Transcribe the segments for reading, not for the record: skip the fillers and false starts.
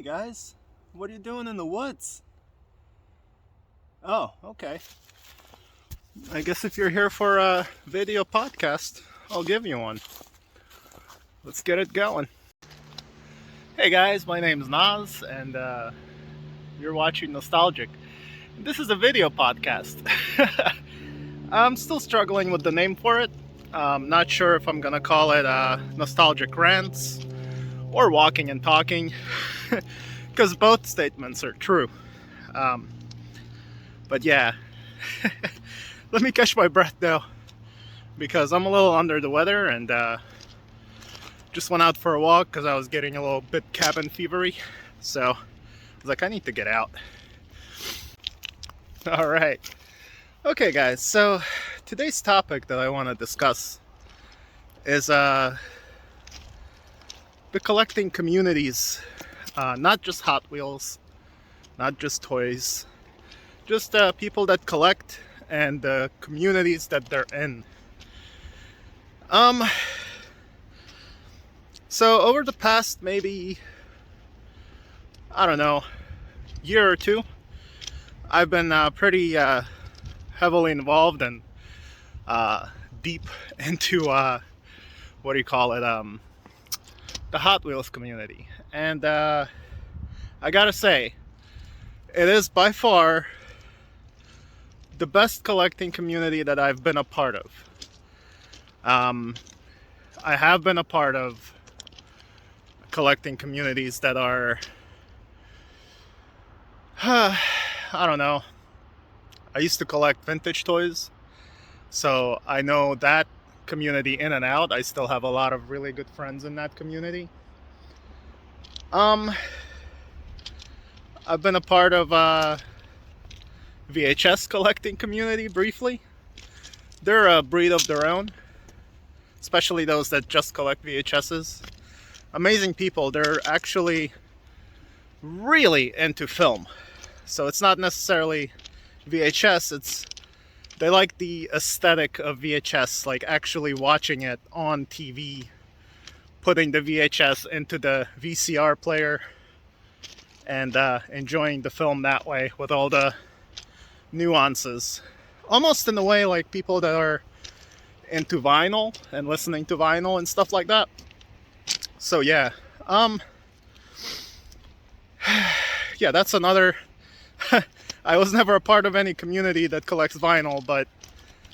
Hey guys, what are you doing in the woods? Oh, okay. I guess if you're here for a video podcast, I'll give you one. Let's get it going. Hey guys, my name's Naz, and you're watching Nostalgic. This is a video podcast. I'm still struggling with the name for it. Not sure if I'm gonna call it Nostalgic Rants or Walking and Talking, because both statements are true. But yeah, let me catch my breath though, because I'm a little under the weather and just went out for a walk because I was getting a little bit cabin fevery. So I was like, I need to get out. All right. Okay, guys. So today's topic that I want to discuss is the collecting communities. Not just Hot Wheels, not just toys, just people that collect and the communities that they're in. So over the past maybe, I don't know, year or two, I've been pretty heavily involved and deep into what do you call it, the Hot Wheels community. And I gotta say, it is by far the best collecting community that I've been a part of. I have been a part of collecting communities that are, I don't know. I used to collect vintage toys, so I know that community in and out. I still have a lot of really good friends in that community. I've been a part of VHS collecting community briefly. They're a breed of their own, especially those that just collect VHSs. Amazing people. They're actually really into film. So it's not necessarily VHS, they like the aesthetic of VHS, like actually watching it on TV, putting the VHS into the VCR player and enjoying the film that way with all the nuances. Almost in a way like people that are into vinyl and listening to vinyl and stuff like that. So yeah, yeah, that's another. I was never a part of any community that collects vinyl, but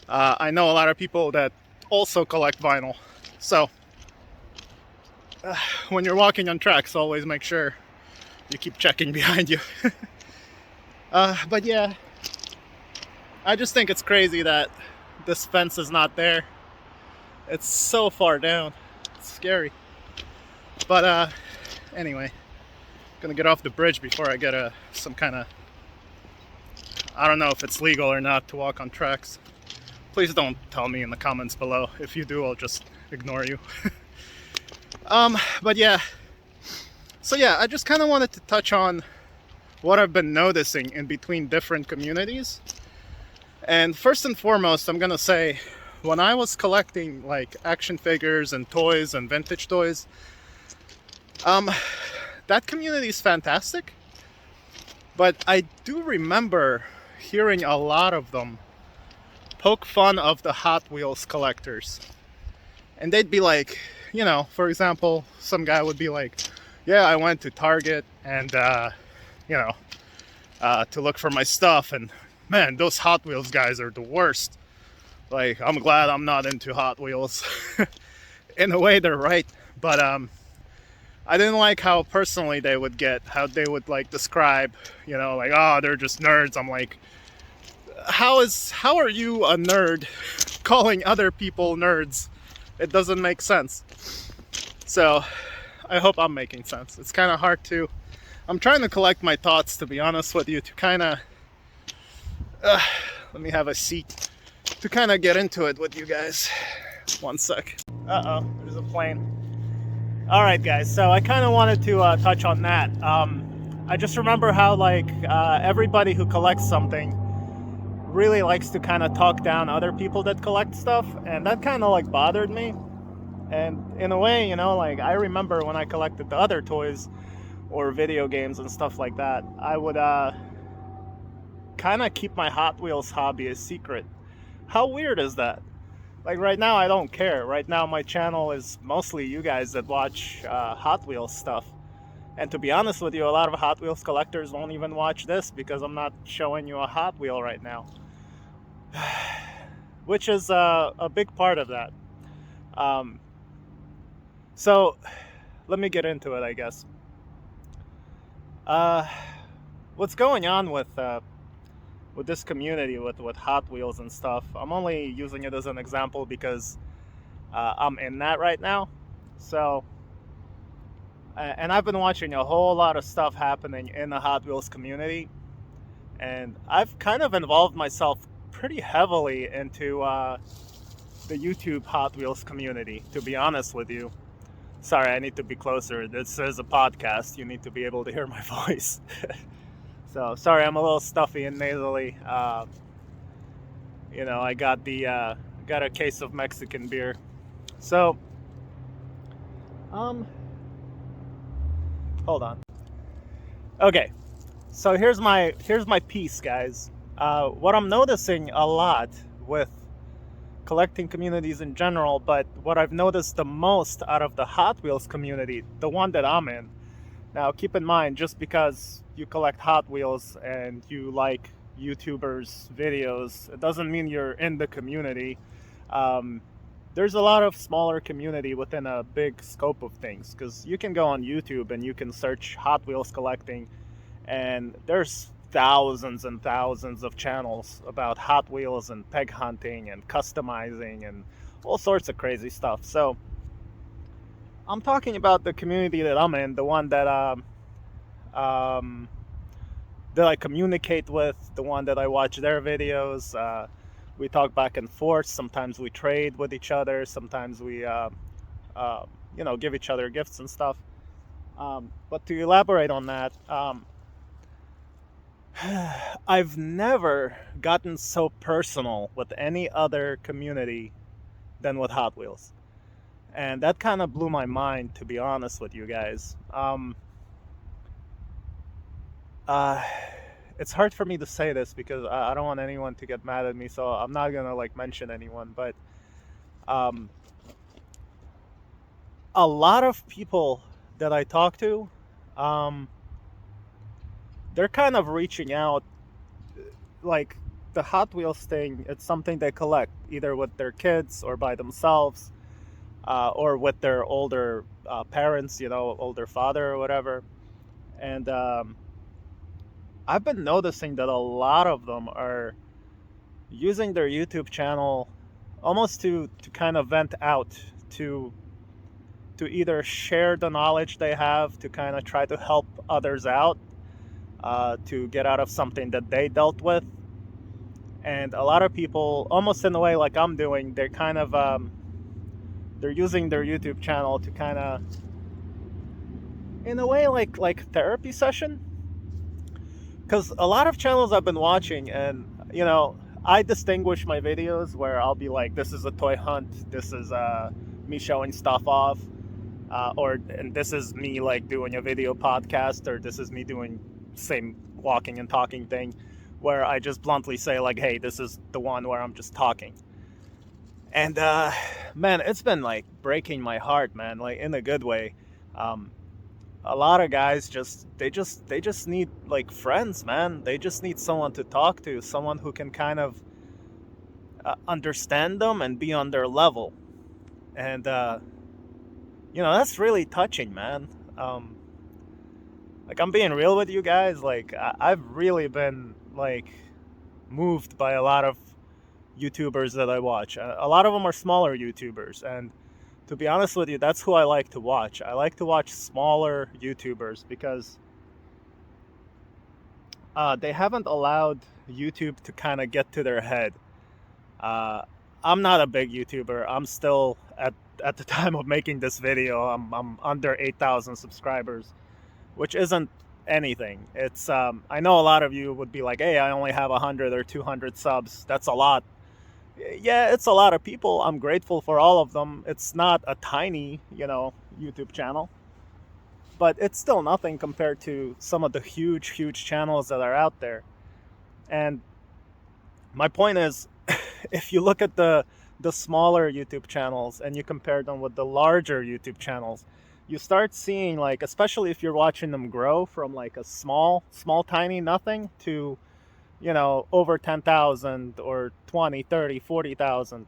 I know a lot of people that also collect vinyl. So when you're walking on tracks, always make sure you keep checking behind you. But yeah, I just think it's crazy that this fence is not there. It's so far down. It's scary. But anyway, gonna get off the bridge before I get some kind of, I don't know if it's legal or not to walk on tracks. Please don't tell me in the comments below. If you do, I'll just ignore you. But yeah. So yeah, I just kind of wanted to touch on what I've been noticing in between different communities. And first and foremost, I'm gonna say, when I was collecting like action figures and toys and vintage toys, that community is fantastic. But I do remember hearing a lot of them poke fun of the Hot Wheels collectors. And they'd be like, you know, for example, some guy would be like, yeah, I went to Target and, you know, to look for my stuff. And man, those Hot Wheels guys are the worst. Like, I'm glad I'm not into Hot Wheels. In a way, they're right. But I didn't like how personally they would get, how they would like describe, you know, like, oh, they're just nerds. I'm like, how are you a nerd calling other people nerds? It doesn't make sense. So I hope I'm making sense. It's kind of hard to, I'm trying to collect my thoughts, to be honest with you, to kind of, let me have a seat, to kind of get into it with you guys. One sec. Uh-oh, there's a plane. All right, guys, so I kind of wanted to touch on that. I just remember how, like, everybody who collects something really likes to kind of talk down other people that collect stuff, and that kind of, like, bothered me. And in a way, you know, like, I remember when I collected the other toys, or video games and stuff like that, I would kind of keep my Hot Wheels hobby a secret. How weird is that? Like right now, I don't care. Right now, my channel is mostly you guys that watch Hot Wheels stuff. And to be honest with you, a lot of Hot Wheels collectors won't even watch this because I'm not showing you a Hot Wheel right now. Which is a big part of that. Um, so, let me get into it, I guess. Uh, what's going on with this community with Hot Wheels and stuff? I'm only using it as an example because I'm in that right now. So, and I've been watching a whole lot of stuff happening in the Hot Wheels community, and I've kind of involved myself pretty heavily into the YouTube Hot Wheels community, to be honest with you. Sorry, I need to be closer. This is a podcast. You need to be able to hear my voice. So, sorry, I'm a little stuffy and nasally. I got got a case of Mexican beer. So, hold on. Okay, so here's my piece, guys. What I'm noticing a lot with collecting communities in general, but what I've noticed the most out of the Hot Wheels community, the one that I'm in. Now, keep in mind, just because you collect Hot Wheels and you like YouTubers' videos, it doesn't mean you're in the community. There's a lot of smaller community within a big scope of things, because you can go on YouTube and you can search Hot Wheels collecting, and there's thousands and thousands of channels about Hot Wheels and peg hunting and customizing and all sorts of crazy stuff. So I'm talking about the community that I'm in, the one that I communicate with, the one that I watch their videos. We talk back and forth. Sometimes we trade with each other. Sometimes we give each other gifts and stuff. But to elaborate on that, I've never gotten so personal with any other community than with Hot Wheels. And that kind of blew my mind, to be honest with you guys. It's hard for me to say this because I don't want anyone to get mad at me, so I'm not gonna mention anyone. But a lot of people that I talk to, they're kind of reaching out. Like the Hot Wheels thing, it's something they collect either with their kids or by themselves, or with their older parents, older father or whatever. And I've been noticing that a lot of them are using their YouTube channel almost to kind of vent out, to either share the knowledge they have, to kind of try to help others out, to get out of something that they dealt with. And a lot of people, almost in a way like I'm doing, they're kind of they're using their YouTube channel to kind of, in a way, like therapy session. Because a lot of channels I've been watching, and I distinguish my videos where I'll be like, this is a toy hunt, this is me showing stuff off, and this is me doing a video podcast, or this is me doing same walking and talking thing, where I just bluntly say hey, this is the one where I'm just talking. And man, it's been breaking my heart, man, in a good way. A lot of guys they just need friends, man. They just need someone to talk to, someone who can kind of understand them and be on their level. And that's really touching, man. I'm being real with you guys. I've really been moved by a lot of YouTubers that I watch. A lot of them are smaller YouTubers, and to be honest with you, that's who I like to watch. I like to watch smaller YouTubers because they haven't allowed YouTube to kind of get to their head. I'm not a big YouTuber. I'm still at the time of making this video, I'm under 8,000 subscribers, which isn't anything. It's I know a lot of you would be like, hey, I only have 100 or 200 subs. That's a lot. Yeah, it's a lot of people. I'm grateful for all of them. It's not a tiny, YouTube channel. but it's still nothing compared to some of the huge channels that are out there. And my point is, if you look at the smaller YouTube channels and you compare them with the larger YouTube channels, you start seeing, like, especially if you're watching them grow from like a small tiny nothing to, you know, over 10,000 or 20, 30, 40,000.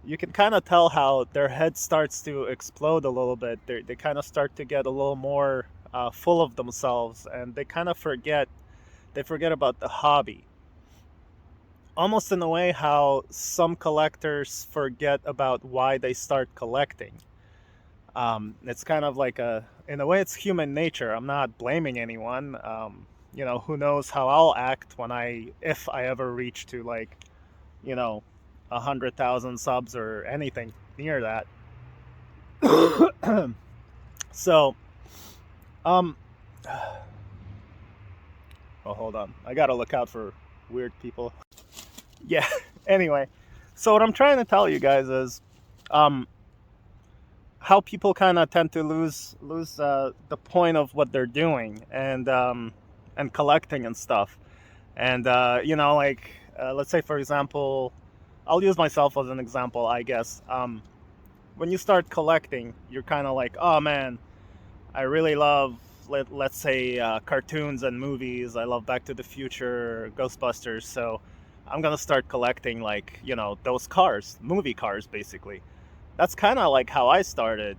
You can kind of tell how their head starts to explode a little bit. They kind of start to get a little more full of themselves, and they kind of forget about the hobby. Almost in a way how some collectors forget about why they start collecting. It's kind of like in a way, it's human nature. I'm not blaming anyone. You know, who knows how I'll act if I ever reach to, like, you know, 100,000 subs or anything near that. So, um, oh, hold on. I gotta look out for weird people. Yeah. Anyway, so what I'm trying to tell you guys is, um, how people kind of tend to lose the point of what they're doing, and collecting and stuff. And you know, like, let's say, for example, I'll use myself as an example, I guess. When you start collecting, you're kind of like, oh man, I really love, let's say, cartoons and movies. I love Back to the Future, Ghostbusters. So I'm gonna start collecting, like, you know, those cars, movie cars, basically. That's kind of like how I started,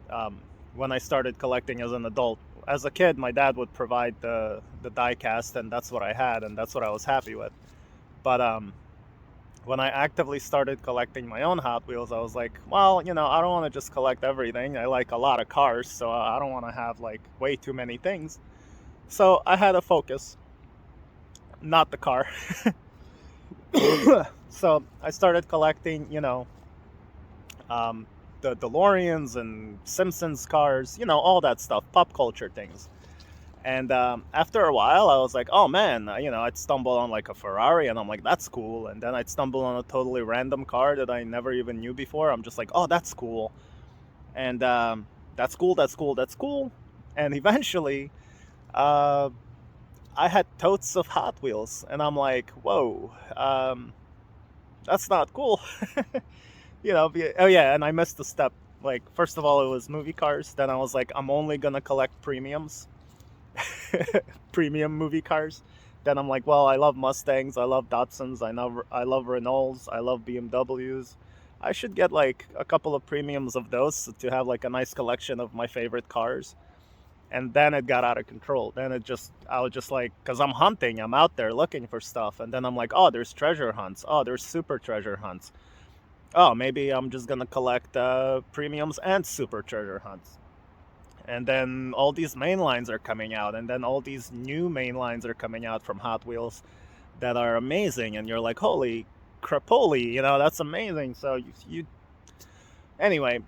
when I started collecting as an adult. As a kid, my dad would provide the die cast, and that's what I had, and that's what I was happy with. But when I actively started collecting my own Hot Wheels, I was like, well, you know, I don't want to just collect everything. I like a lot of cars, so I don't want to have, like, way too many things. So I had a focus, not the car. So I started collecting, you know, the DeLoreans and Simpsons cars, you know, all that stuff, pop culture things. And after a while, I was like, oh man, you know, I'd stumble on like a Ferrari, and I'm like, that's cool. And then I'd stumble on a totally random car that I never even knew before. I'm just like, oh, that's cool. And that's cool, that's cool, that's cool. And eventually, uh, I had totes of Hot Wheels, and I'm like, whoa, that's not cool. You know, oh yeah, and I missed a step. Like, first of all, it was movie cars. Then I was like, I'm only gonna collect premiums. Premium movie cars. Then I'm like, well, I love Mustangs, I love Datsuns, I love Renaults, I love BMWs. I should get like a couple of premiums of those to have like a nice collection of my favorite cars. And then it got out of control. Then I was just like, because I'm hunting, I'm out there looking for stuff. And then I'm like, oh, there's treasure hunts. Oh, there's super treasure hunts. Oh, maybe I'm just gonna collect premiums and super treasure hunts. And then all these main lines are coming out, and then all these new main lines are coming out from Hot Wheels that are amazing, and you're like, holy crapoli, you know, that's amazing. So anyway,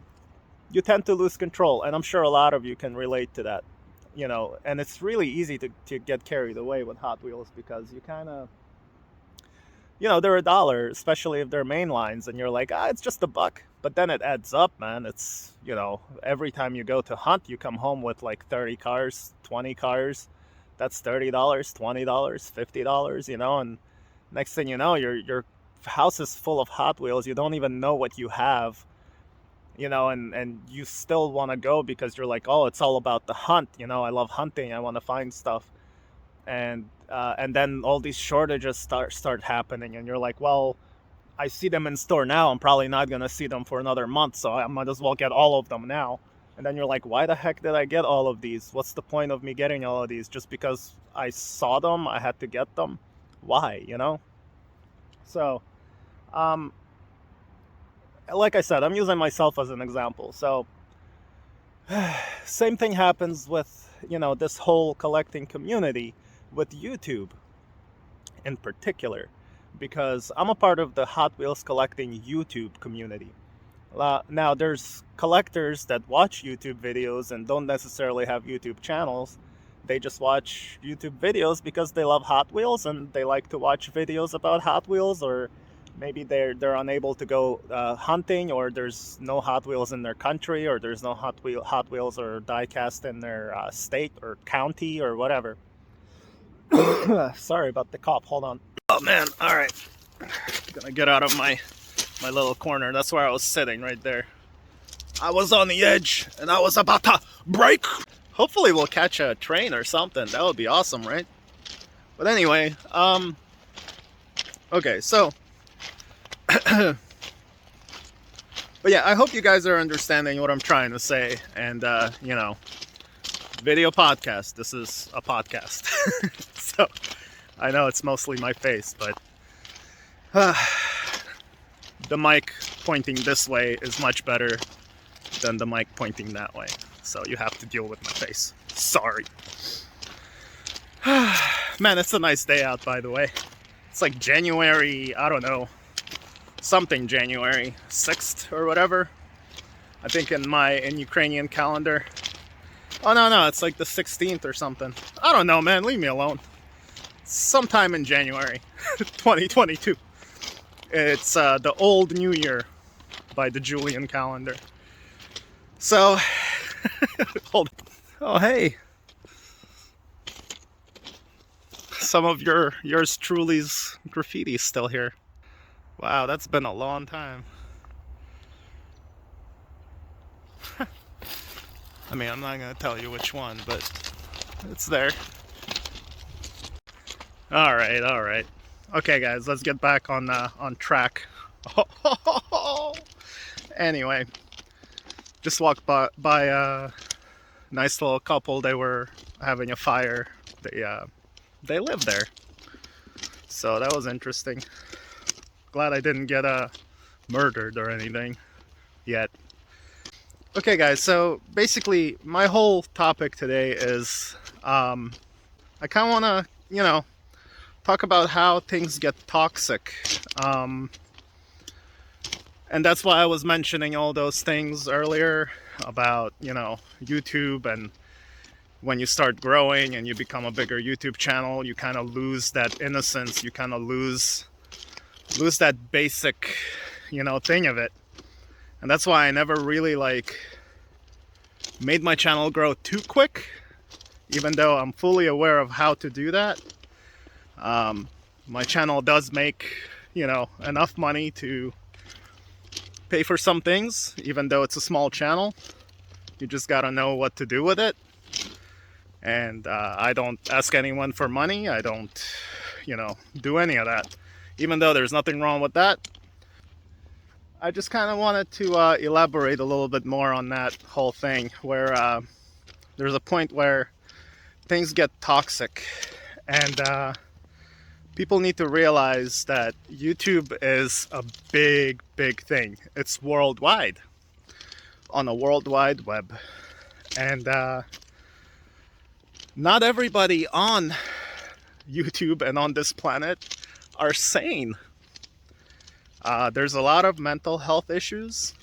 you tend to lose control, and I'm sure a lot of you can relate to that, you know. And it's really easy to get carried away with Hot Wheels, because you kind of, you know, they're a dollar, especially if they're main lines, and you're like, it's just a buck. But then it adds up, man. It's, you know, every time you go to hunt, you come home with like 30 cars, 20 cars. That's $30, $20, $50, you know. And next thing you know, your house is full of Hot Wheels. You don't even know what you have, you know, and you still want to go because you're like, oh, it's all about the hunt. You know, I love hunting. I want to find stuff. And then all these shortages start happening, and you're like, well, I see them in store now. I'm probably not gonna see them for another month, so I might as well get all of them now. And then you're like, why the heck did I get all of these? What's the point of me getting all of these? Just because I saw them, I had to get them? Why, you know? So, um, like I said, I'm using myself as an example. So, same thing happens with, you know, this whole collecting community with YouTube in particular, because I'm a part of the Hot Wheels collecting YouTube community. Now, there's collectors that watch YouTube videos and don't necessarily have YouTube channels. They just watch YouTube videos because they love Hot Wheels and they like to watch videos about Hot Wheels, or Maybe they're unable to go hunting, or there's no Hot Wheels in their country, or there's no Hot Wheels or diecast in their state or county or whatever. Sorry about the cough. Hold on. Oh man! All right, gonna get out of my little corner. That's where I was sitting, right there. I was on the edge, and I was about to break. Hopefully, we'll catch a train or something. That would be awesome, right? But anyway, okay, so. But yeah, I hope you guys are understanding what I'm trying to say. And, you know, video podcast. This is a podcast. So I know it's mostly my face, but the mic pointing this way is much better than the mic pointing that way. So you have to deal with my face. Sorry. Man, it's a nice day out, by the way. It's like January, I don't know. Something January 6th or whatever. I think in Ukrainian calendar. Oh no, it's like the 16th or something. I don't know, man, leave me alone. Sometime in January 2022. It's the old New Year by the Julian calendar. So hold on. Oh hey. Some of yours truly's graffiti still here. Wow, that's been a long time. I mean, I'm not going to tell you which one, but it's there. All right. Okay, guys, let's get back on track. Anyway, just walked by a nice little couple. They were having a fire. They live there. So that was interesting. Glad I didn't get murdered or anything yet. Okay guys, so basically my whole topic today is I kind of want to, you know, talk about how things get toxic. And that's why I was mentioning all those things earlier about, you know, YouTube, and when you start growing and you become a bigger YouTube channel, you kind of lose that innocence, you kind of lose that basic, you know, thing of it. And that's why I never really like made my channel grow too quick, even though I'm fully aware of how to do that. My channel does make, you know, enough money to pay for some things, even though it's a small channel. You just gotta know what to do with it. And I don't ask anyone for money. I don't, you know, do any of that. Even though there's nothing wrong with that. I just kind of wanted to elaborate a little bit more on that whole thing, where there's a point where things get toxic, and people need to realize that YouTube is a big thing. It's worldwide, on a worldwide web, and not everybody on YouTube and on this planet are sane. There's a lot of mental health issues,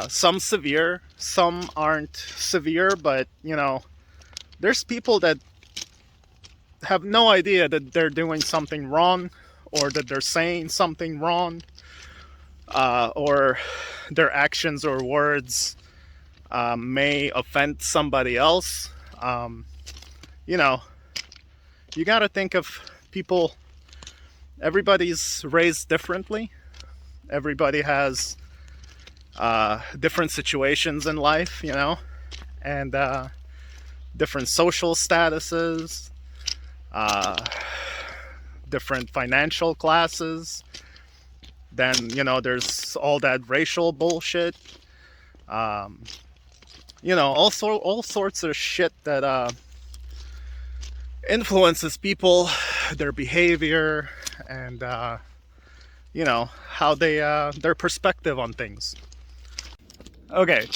some severe, some aren't severe, but you know, there's people that have no idea that they're doing something wrong, or that they're saying something wrong, or their actions or words may offend somebody else. You know, you gotta think of people. Everybody's raised differently. Everybody has different situations in life, you know, and different social statuses, different financial classes. Then, you know, there's all that racial bullshit. You know, all sorts of shit that influences people, their behavior, and you know, how they their perspective on things. Okay,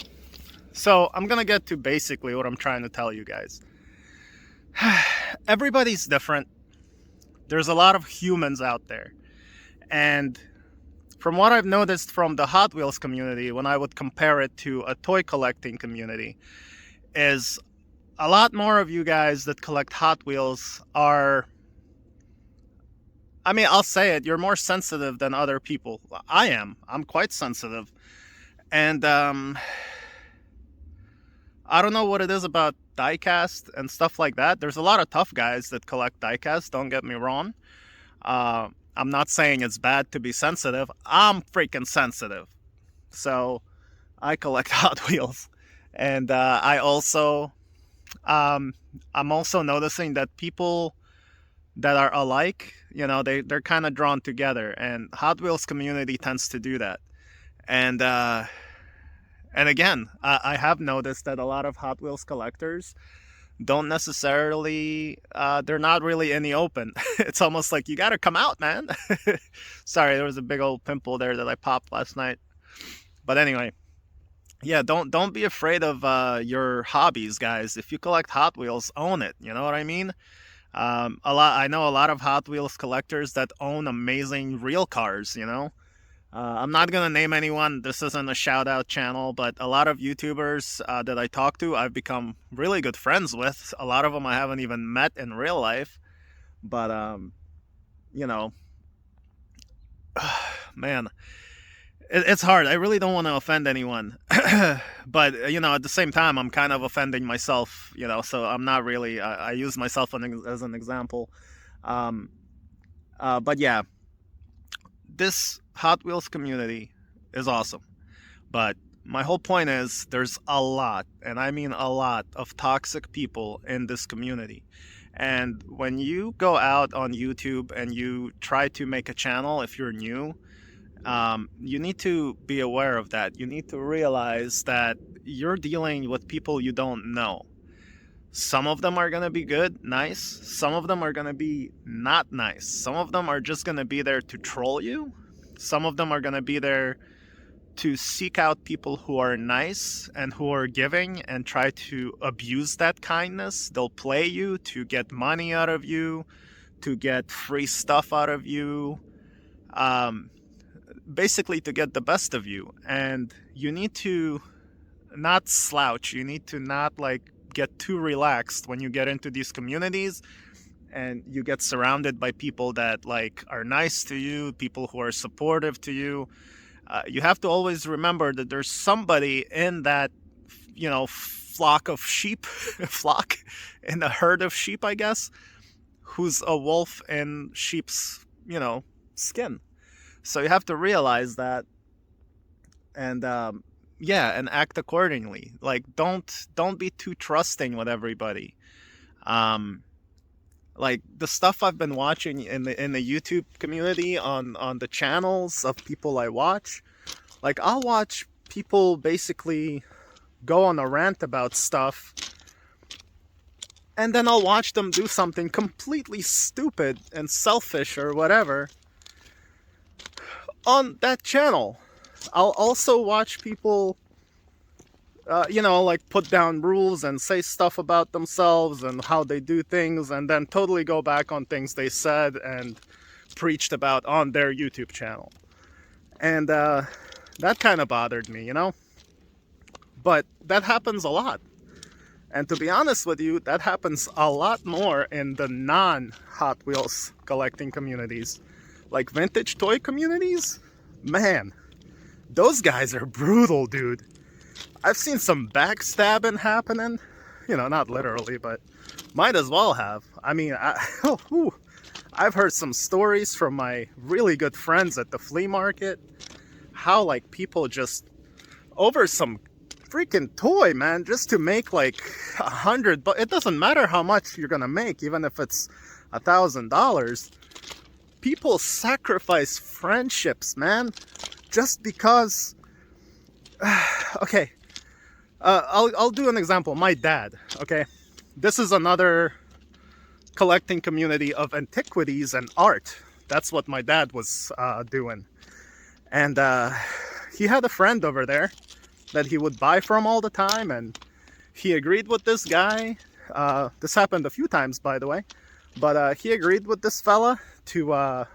so I'm gonna get to basically what I'm trying to tell you guys. Everybody's different. There's a lot of humans out there, and from what I've noticed from the Hot Wheels community, when I would compare it to a toy collecting community, is a lot more of you guys that collect Hot Wheels are I mean, I'll say it. You're more sensitive than other people. I am. I'm quite sensitive, and I don't know what it is about diecast and stuff like that. There's a lot of tough guys that collect diecast. Don't get me wrong. Uh, I'm not saying it's bad to be sensitive. I'm freaking sensitive, so I collect Hot Wheels, and um, I'm also noticing that people that are alike, they're kind of drawn together, and Hot Wheels community tends to do that. And again, I have noticed that a lot of Hot Wheels collectors don't necessarily, they're not really in the open. It's almost like you got to come out, man. Sorry, there was a big old pimple there that I popped last night. But anyway, yeah, don't be afraid of your hobbies, guys. If you collect Hot Wheels, own it. You know what I mean? I know a lot of Hot Wheels collectors that own amazing real cars. I'm not gonna name anyone. This isn't a shout out channel, but a lot of YouTubers that I talk to, I've become really good friends with. A lot of them I haven't even met in real life, but you know, man, it's hard. I really don't want to offend anyone, but at the same time, I'm kind of offending myself. So I'm not really. I use myself as an example, um, but yeah, this Hot Wheels community is awesome. But my whole point is there's a lot, and I mean a lot, of toxic people in this community. And when you go out on YouTube and you try to make a channel, if you're new, you need to be aware of that. You need to realize that you're dealing with people you don't know. Some of them are going to be good, nice. Some of them are going to be not nice. Some of them are just going to be there to troll you. Some of them are going to be there to seek out people who are nice and who are giving and try to abuse that kindness. They'll play you to get money out of you, to get free stuff out of you, basically to get the best of you. And you need to not slouch. You need to not get too relaxed when you get into these communities and you get surrounded by people that are nice to you, people who are supportive to you. You have to always remember that there's somebody in that, flock of sheep, flock in a herd of sheep, I guess, who's a wolf in sheep's, skin. So you have to realize that, and and act accordingly. Don't be too trusting with everybody. The stuff I've been watching in the YouTube community on the channels of people I watch, I'll watch people basically go on a rant about stuff, and then I'll watch them do something completely stupid and selfish or whatever on that channel. I'll also watch people put down rules and say stuff about themselves and how they do things, and then totally go back on things they said and preached about on their YouTube channel. And that kind of bothered me, But that happens a lot. And to be honest with you, that happens a lot more in the non-Hot Wheels collecting communities. Like vintage toy communities, man, those guys are brutal, dude. I've seen some backstabbing happening, not literally, but might as well have. I mean, I've heard some stories from my really good friends at the flea market, how people just over some freaking toy, man, just to make $100, but it doesn't matter how much you're gonna make, even if it's $1,000. People sacrifice friendships, man, just because. Okay, I'll do an example. My dad, okay, this is another collecting community of antiquities and art. That's what my dad was doing, and he had a friend over there that he would buy from all the time, and he agreed with this guy. This happened a few times, by the way, but he agreed with this fella to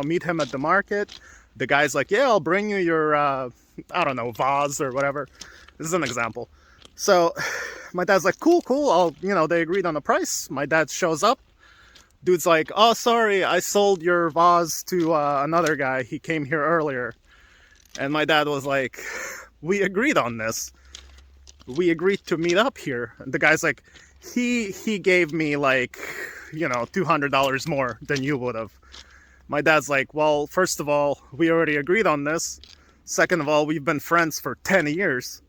meet him at the market. The guy's like, yeah, I'll bring you your I don't know, vase or whatever. This is an example. So my dad's like, cool. They agreed on the price. My dad shows up. Dude's like, oh, sorry, I sold your vase to another guy. He came here earlier. And my dad was like, we agreed on this. We agreed to meet up here. And the guy's like, he gave me like, you know, $200 more than you would have. My dad's like, well, first of all, we already agreed on this. Second of all, we've been friends for 10 years.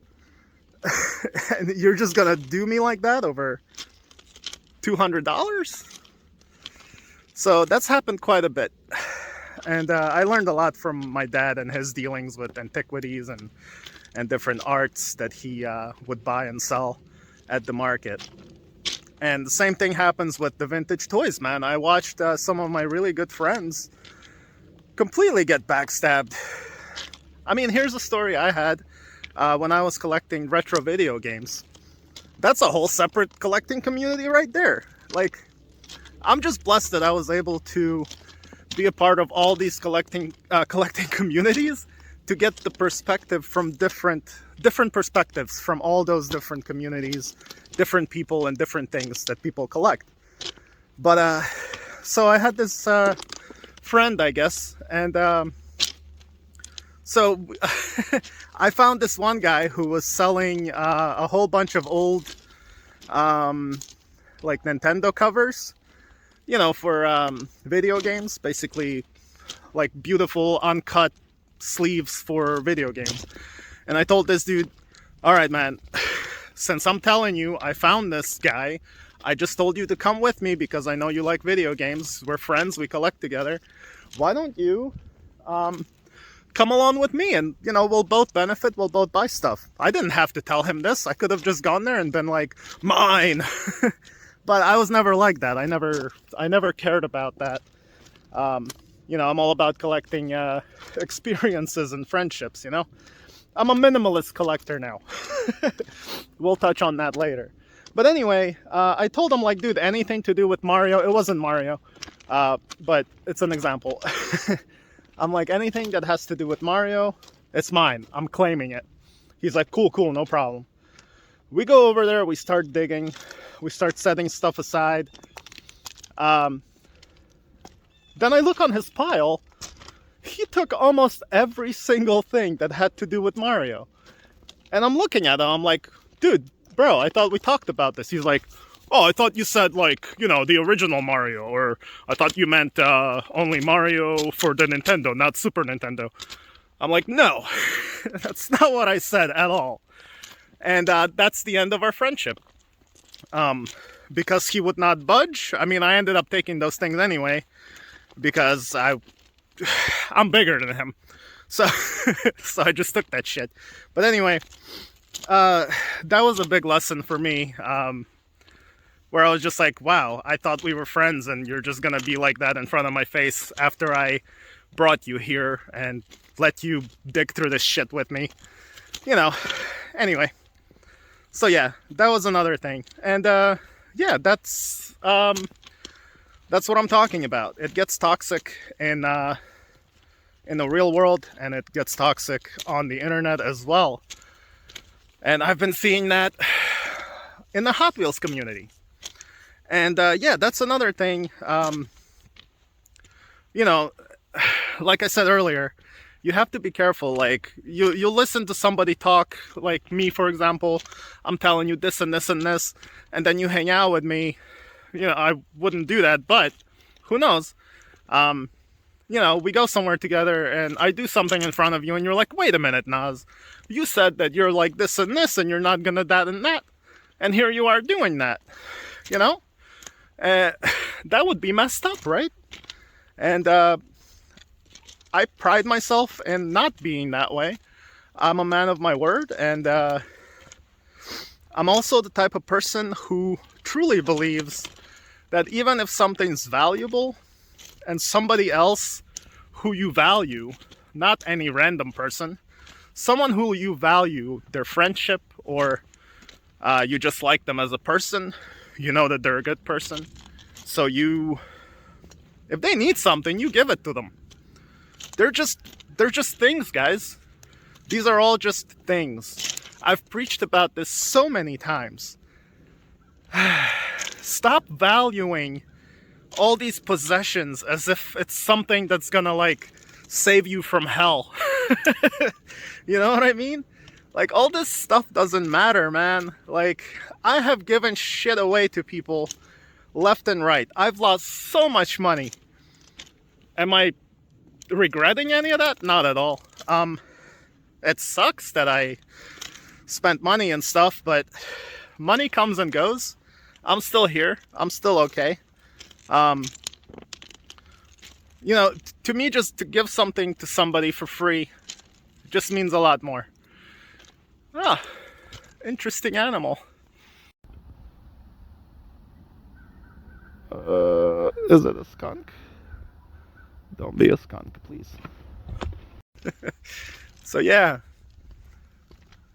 And you're just gonna do me like that over $200? So that's happened quite a bit. And I learned a lot from my dad and his dealings with antiquities and different arts that he would buy and sell at the market. And the same thing happens with the vintage toys, man. I watched some of my really good friends completely get backstabbed. I mean, here's a story I had when I was collecting retro video games. That's a whole separate collecting community right there. Like, I'm just blessed that I was able to be a part of all these collecting communities to get the perspective from different perspectives from all those different communities, different people and different things that people collect. But so I had this friend, I guess, and so I found this one guy who was selling a whole bunch of old like Nintendo covers, you know, for video games, basically like beautiful uncut sleeves for video games. And I told this dude, all right, man, since I'm telling you I found this guy, I just told you to come with me because I know you like video games. We're friends, we collect together. Why don't you come along with me, and you know, we'll both benefit, we'll both buy stuff. I didn't have to tell him this. I could have just gone there and been like, mine. But I was never like that. I never cared about that. You know, I'm all about collecting experiences and friendships, you know. I'm a minimalist collector now. We'll touch on that later. But anyway, I told him, like, dude, anything to do with Mario. It wasn't Mario, but it's an example. I'm like, anything that has to do with Mario, it's mine. I'm claiming it. He's like, cool, no problem. We go over there, we start digging, we start setting stuff aside. Then I look on his pile. He took almost every single thing that had to do with Mario. And I'm looking at him, I'm like, dude, bro, I thought we talked about this. He's like, oh, I thought you said, like, you know, the original Mario, or I thought you meant only Mario for the Nintendo, not Super Nintendo. I'm like, no, that's not what I said at all. And that's the end of our friendship. Because he would not budge. I mean, I ended up taking those things anyway, because I'm bigger than him. So, so I just took that shit. But anyway, that was a big lesson for me, where I was just like, wow, I thought we were friends and you're just gonna be like that in front of my face after I brought you here and let you dig through this shit with me. You know, anyway. So yeah, that was another thing. And yeah, that's what I'm talking about. It gets toxic in the real world, and it gets toxic on the internet as well. And I've been seeing that in the Hot Wheels community. And yeah, that's another thing. You know, like I said earlier, you have to be careful. Like, you listen to somebody talk, like me, for example. I'm telling you this and this and this, and then you hang out with me. You know, I wouldn't do that, but who knows? You know, we go somewhere together and I do something in front of you and you're like, wait a minute, Naz, you said that you're like this and this and you're not gonna that and that. And here you are doing that, you know? That would be messed up, right? And I pride myself in not being that way. I'm a man of my word, and I'm also the type of person who truly believes that even if something's valuable and somebody else who you value, not any random person, someone who you value their friendship, or you just like them as a person, you know that they're a good person, so if they need something, you give it to them. They're just things, guys. These are all just things. I've preached about this so many times. Stop valuing all these possessions as if it's something that's gonna like save you from hell. You know what I mean? Like, all this stuff doesn't matter, man. Like, I have given shit away to people left and right. I've lost so much money. Am I regretting any of that? Not at all. It sucks that I spent money and stuff, but money comes and goes. I'm still here. I'm still okay. You know, to me, just to give something to somebody for free just means a lot more. Ah, interesting animal. Is it a skunk? Don't be a skunk, please. So yeah,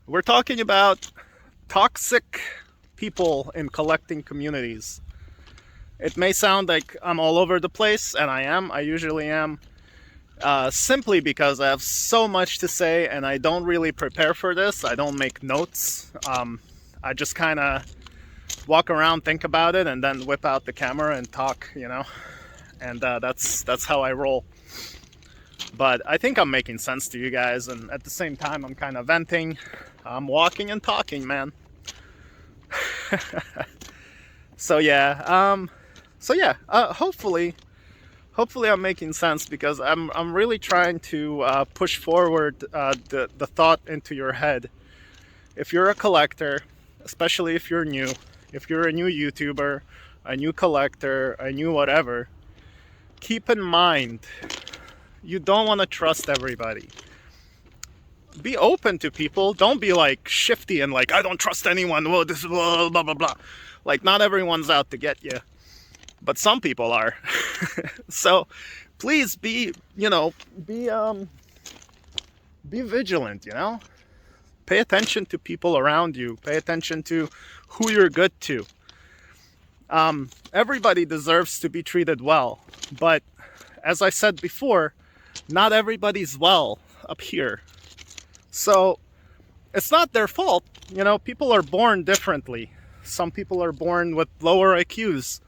we're talking about toxic people in collecting communities. It may sound like I'm all over the place, and I am. I usually am. Simply because I have so much to say and I don't really prepare for this. I don't make notes. I just kind of walk around, think about it, and then whip out the camera and talk, you know? And that's how I roll. But I think I'm making sense to you guys, and at the same time I'm kind of venting. I'm walking and talking, man. So yeah, hopefully I'm making sense, because I'm really trying to push forward the thought into your head. If you're a collector, especially if you're new, if you're a new YouTuber, a new collector, a new whatever, keep in mind, you don't want to trust everybody. Be open to people. Don't be like shifty and like, I don't trust anyone. Well, this is blah, blah, blah, blah. Like, not everyone's out to get you, but some people are. So please be vigilant, you know? Pay attention to people around you. Pay attention to who you're good to. Everybody deserves to be treated well, but as I said before, not everybody's well up here. So it's not their fault. You know, people are born differently. Some people are born with lower IQs.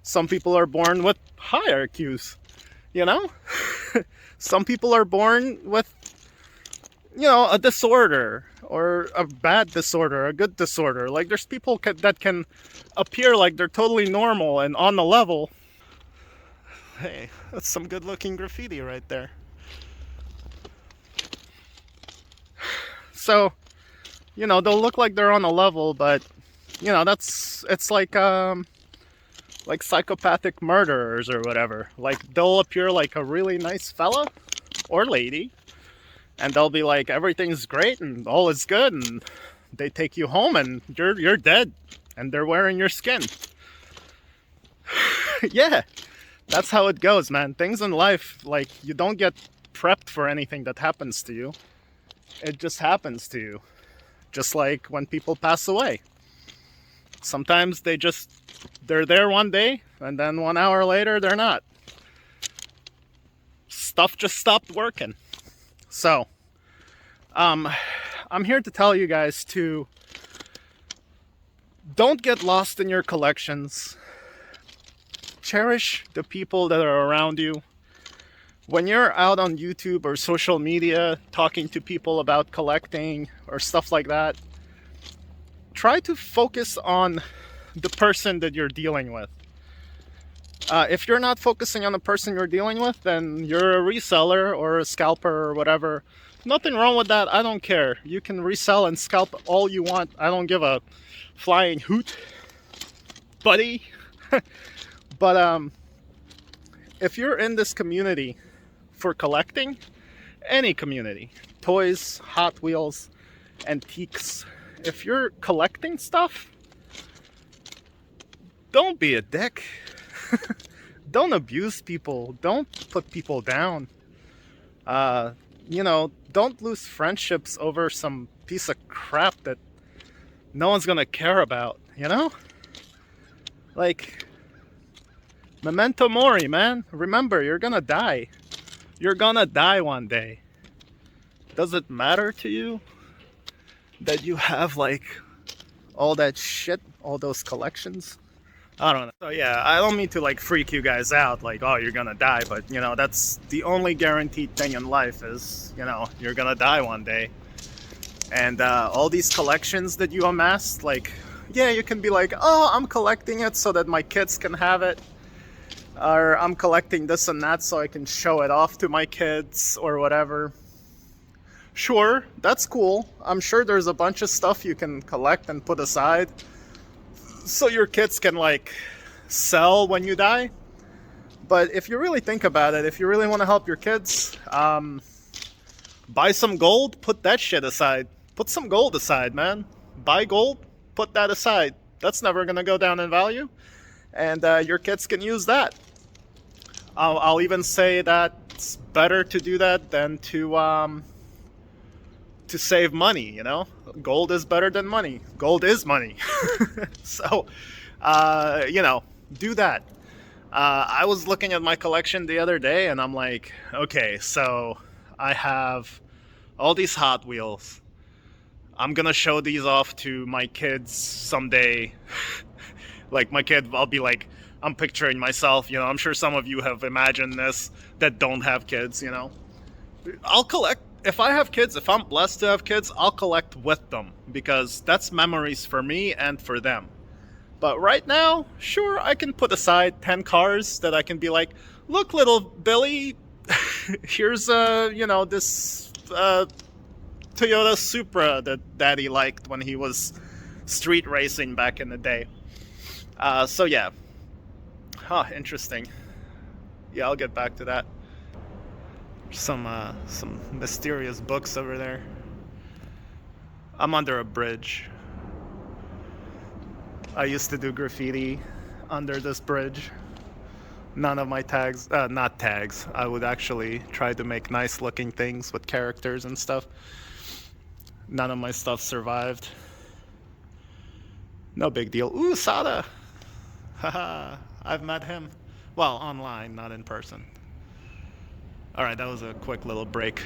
Some people are born with higher IQs, you know? Some people are born with, you know, a disorder, or a bad disorder, a good disorder. Like, there's people that can appear like they're totally normal and on the level. Hey, that's some good looking graffiti right there. So, you know, they'll look like they're on a level, but, you know, it's like psychopathic murderers or whatever. Like, they'll appear like a really nice fella or lady, and they'll be like, everything's great and all is good, and they take you home and you're dead, and they're wearing your skin. Yeah, that's how it goes, man. Things in life, like, you don't get prepped for anything that happens to you. It just happens to you. Just like when people pass away. Sometimes they're there one day, and then 1 hour later, they're not. Stuff just stopped working. So, I'm here to tell you guys to don't get lost in your collections. Cherish the people that are around you. When you're out on YouTube or social media talking to people about collecting or stuff like that, try to focus on the person that you're dealing with. If you're not focusing on the person you're dealing with, then you're a reseller or a scalper or whatever. Nothing wrong with that. I don't care. You can resell and scalp all you want. I don't give a flying hoot, buddy. But if you're in this community for collecting, any community, toys, Hot Wheels, antiques, if you're collecting stuff, don't be a dick. Don't abuse people. Don't put people down. You know, don't lose friendships over some piece of crap that no one's gonna care about, you know? Like, memento mori, man. Remember, you're gonna die. You're gonna die one day. Does it matter to you that you have, like, all that shit, all those collections? I don't know. So yeah, I don't mean to like freak you guys out, like, oh, you're gonna die, but you know, that's the only guaranteed thing in life is, you know, you're gonna die one day. And all these collections that you amassed, like, yeah, you can be like, oh, I'm collecting it so that my kids can have it, or I'm collecting this and that so I can show it off to my kids or whatever. Sure, that's cool. I'm sure there's a bunch of stuff you can collect and put aside so your kids can like sell when you die. But if you really think about it, if you really want to help your kids, buy some gold, put that shit aside. Put some gold aside, man. Buy gold, put that aside. That's never going to go down in value. And your kids can use that. I'll even say that it's better to do that than to save money, you know? Gold is better than money. Gold is money. So, you know, do that. I was looking at my collection the other day and I'm like, okay, so I have all these Hot Wheels. I'm gonna show these off to my kids someday. Like, my kid, I'll be like, I'm picturing myself, you know, I'm sure some of you have imagined this that don't have kids, you know. I'll collect, if I have kids, if I'm blessed to have kids, I'll collect with them because that's memories for me and for them. But right now, sure, I can put aside 10 cars that I can be like, look, little Billy, here's, you know, this Toyota Supra that Daddy liked when he was street racing back in the day. So yeah. Huh, interesting. Yeah, I'll get back to that. Some mysterious books over there. I'm under a bridge. I used to do graffiti under this bridge. None of my tags, not tags, I would actually try to make nice looking things with characters and stuff. None of my stuff survived. No big deal. Ooh, Sada! Haha, I've met him. Well, online, not in person. Alright, that was a quick little break.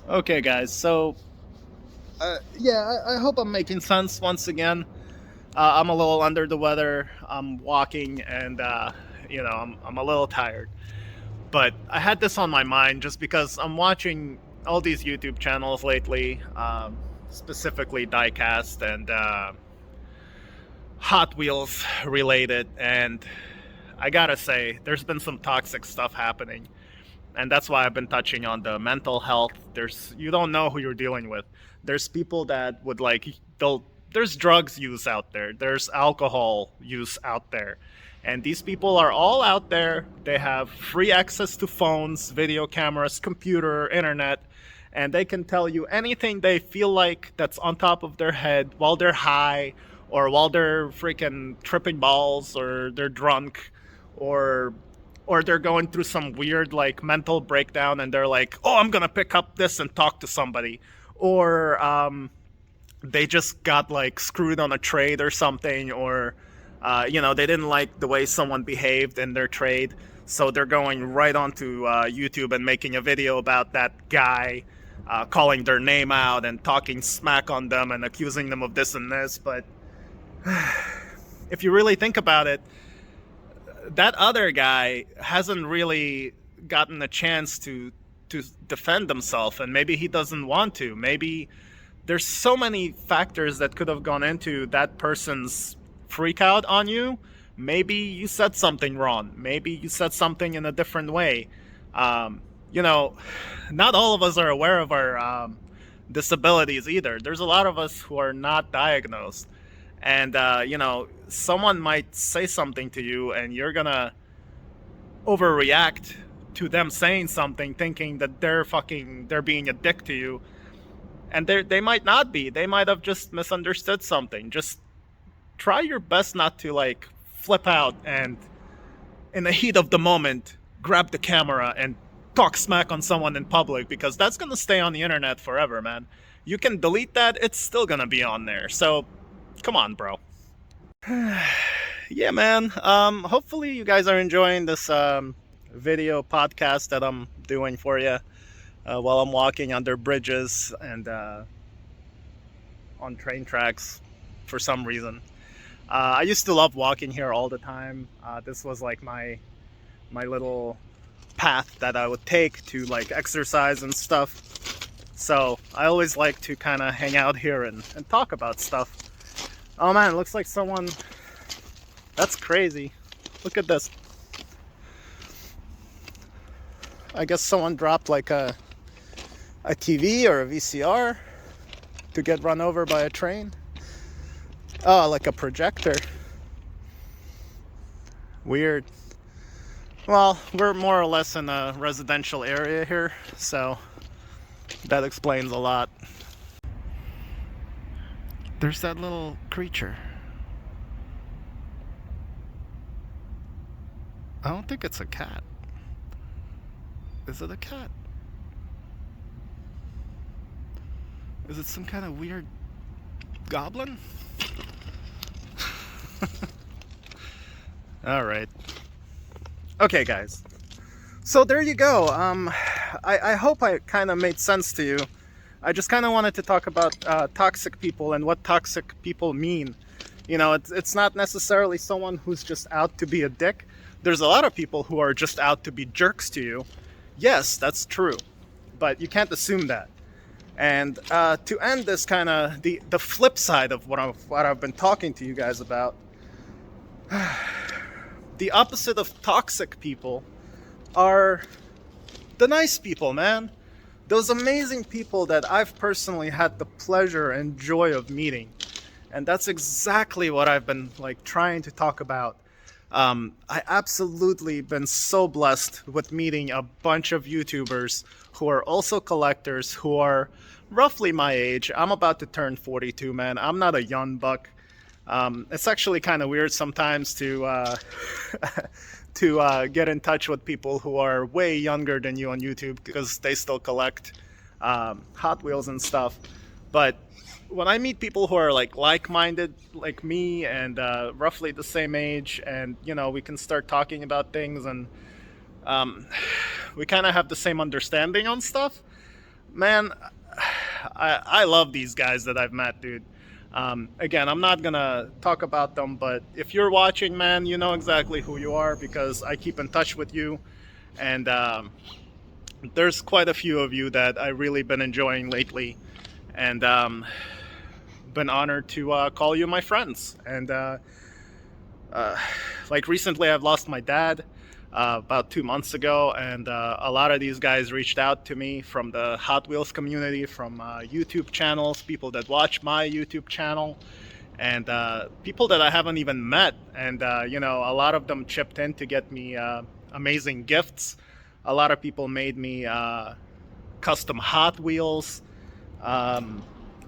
Okay, guys, so yeah, I hope I'm making sense once again. I'm a little under the weather. I'm walking, and you know, I'm a little tired. But I had this on my mind just because I'm watching all these YouTube channels lately, specifically Diecast and Hot Wheels related, and I gotta say, there's been some toxic stuff happening. And that's why I've been touching on the mental health. You don't know who you're dealing with. There's people that would like, there's drugs use out there. There's alcohol use out there. And these people are all out there. They have free access to phones, video cameras, computer, internet, and they can tell you anything they feel like that's on top of their head while they're high or while they're freaking tripping balls or they're drunk or they're going through some weird like mental breakdown and they're like, oh, I'm gonna pick up this and talk to somebody, or they just got like screwed on a trade or something, or you know, they didn't like the way someone behaved in their trade, so they're going right onto YouTube and making a video about that guy, calling their name out and talking smack on them and accusing them of this and this. But if you really think about it, that other guy hasn't really gotten a chance to defend himself, and maybe he doesn't want to. Maybe there's so many factors that could have gone into that person's freak out on you. Maybe you said something wrong. Maybe you said something in a different way. You know, not all of us are aware of our disabilities either. There's a lot of us who are not diagnosed. And, you know, someone might say something to you and you're gonna overreact to them saying something thinking that they're being a dick to you. And they might not be. They might have just misunderstood something. Just try your best not to, like, flip out and, in the heat of the moment, grab the camera and talk smack on someone in public, because that's gonna stay on the internet forever, man. You can delete that, it's still gonna be on there. So, come on, bro. Yeah, man. Hopefully you guys are enjoying this video podcast that I'm doing for you while I'm walking under bridges and on train tracks for some reason. I used to love walking here all the time. This was like my little path that I would take to like exercise and stuff. So I always like to kind of hang out here and talk about stuff. Oh man, it looks like someone. That's crazy. Look at this. I guess someone dropped like a TV or a VCR to get run over by a train. Oh, like a projector. Weird. Well, we're more or less in a residential area here, so that explains a lot. There's that little creature. I don't think it's a cat. Is it a cat? Is it some kind of weird goblin? All right. Okay, guys. So there you go. I hope I kind of made sense to you. I just kind of wanted to talk about toxic people and what toxic people mean. You know, it's not necessarily someone who's just out to be a dick. There's a lot of people who are just out to be jerks to you. Yes, that's true. But you can't assume that. And to end this kind of the flip side of what I've been talking to you guys about, the opposite of toxic people are the nice people, man. Those amazing people that I've personally had the pleasure and joy of meeting. And that's exactly what I've been like trying to talk about. I absolutely been so blessed with meeting a bunch of YouTubers who are also collectors, who are roughly my age. I'm about to turn 42, man. I'm not a young buck. It's actually kind of weird sometimes to get in touch with people who are way younger than you on YouTube because they still collect Hot Wheels and stuff. But when I meet people who are like-minded like me and roughly the same age, and you know, we can start talking about things and we kind of have the same understanding on stuff, man, I love these guys that I've met, dude. Again, I'm not gonna talk about them, but if you're watching, man, you know exactly who you are because I keep in touch with you, and there's quite a few of you that I really been enjoying lately, and been honored to call you my friends. And like recently I've lost my dad about 2 months ago, and a lot of these guys reached out to me from the Hot Wheels community, from YouTube channels, people that watch my YouTube channel, and people that I haven't even met. And you know, a lot of them chipped in to get me amazing gifts. A lot of people made me custom Hot Wheels,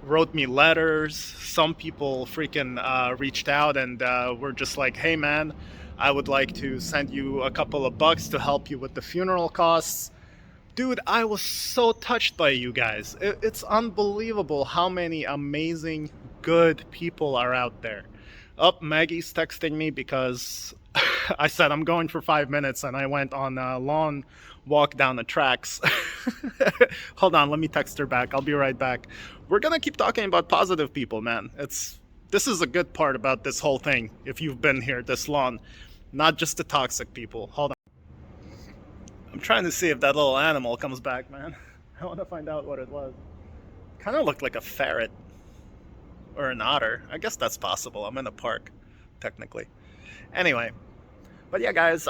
wrote me letters. Some people freaking reached out and were just like, hey man, I would like to send you a couple of bucks to help you with the funeral costs. Dude, I was so touched by you guys. It's unbelievable how many amazing, good people are out there. Oh, Maggie's texting me because I said I'm going for 5 minutes and I went on a long walk down the tracks. Hold on, let me text her back. I'll be right back. We're gonna keep talking about positive people, man. This is a good part about this whole thing, if you've been here this long. Not just the toxic people. Hold on. I'm trying to see if that little animal comes back, man. I want to find out what it was. Kind of looked like a ferret. Or an otter. I guess that's possible. I'm in a park, technically. Anyway. But yeah, guys,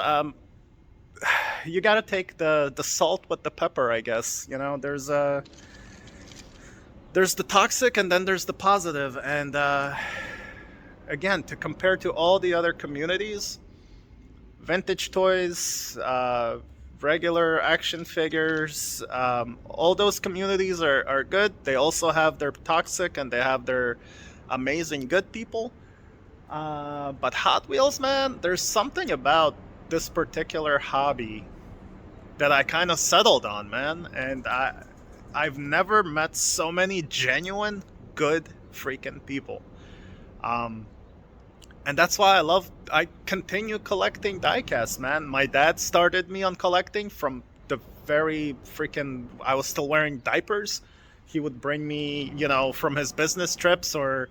you gotta take the salt with the pepper, I guess. You know, there's the toxic and then there's the positive. And again, to compare to all the other communities, vintage toys, regular action figures, all those communities are good. They also have their toxic and they have their amazing good people. But Hot Wheels, man, there's something about this particular hobby that I kind of settled on, man. And I've never met so many genuine, good freaking people. And that's why I continue collecting diecast, man. My dad started me on collecting from the very freaking, I was still wearing diapers. He would bring me, you know, from his business trips or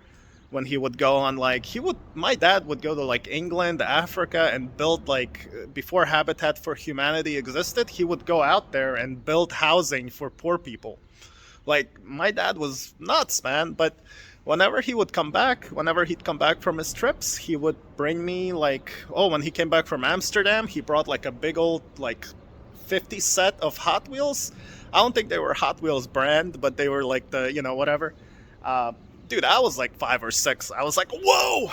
when he would go on, like, my dad would go to like England, Africa, and build, like, before Habitat for Humanity existed, he would go out there and build housing for poor people. Like, my dad was nuts, man. But whenever he'd come back from his trips, he would bring me, like, oh, when he came back from Amsterdam, he brought like a big old, like, 50 set of Hot Wheels. I don't think they were Hot Wheels brand, but they were like the, whatever. Dude, I was like 5 or 6. I was like, whoa!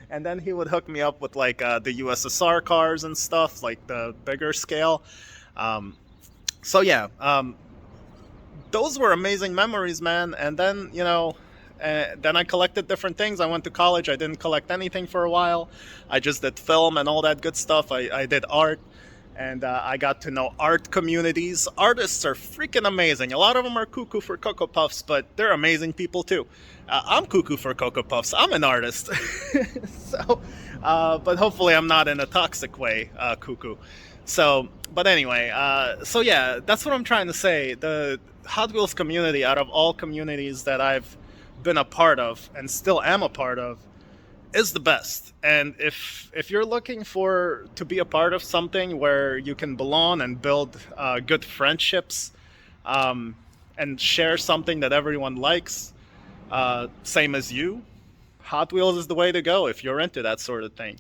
And then he would hook me up with, like, the USSR cars and stuff, like the bigger scale. So yeah, those were amazing memories, man. And then, then I collected different things. I went to college. I didn't collect anything for a while. I just did film and all that good stuff. I did art. And I got to know art communities. Artists are freaking amazing. A lot of them are cuckoo for Cocoa Puffs, but they're amazing people too. I'm cuckoo for Cocoa Puffs. I'm an artist. So, but hopefully I'm not in a toxic way, cuckoo. So, but anyway, so yeah, that's what I'm trying to say. The Hot Wheels community, out of all communities that I've been a part of and still am a part of, is the best. And if you're looking to be a part of something where you can belong and build good friendships, and share something that everyone likes, same as you, Hot Wheels is the way to go if you're into that sort of thing.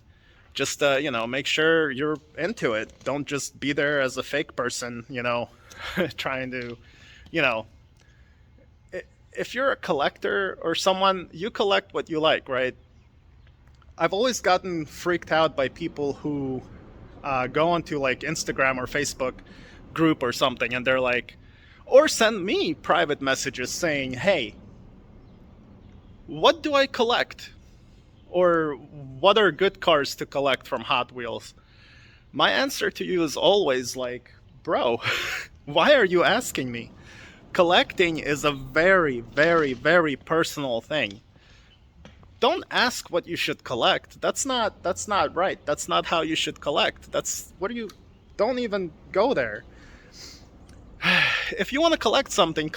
Just make sure you're into it. Don't just be there as a fake person, trying to, if you're a collector or someone, you collect what you like, right? I've always gotten freaked out by people who go onto, like, Instagram or Facebook group or something, and they're like, or send me private messages saying, hey, what do I collect? Or what are good cars to collect from Hot Wheels? My answer to you is always like, bro, why are you asking me? Collecting is a very, very, very personal thing. Don't ask what you should collect. That's not right. That's not how you should collect. Don't even go there. If you want to collect something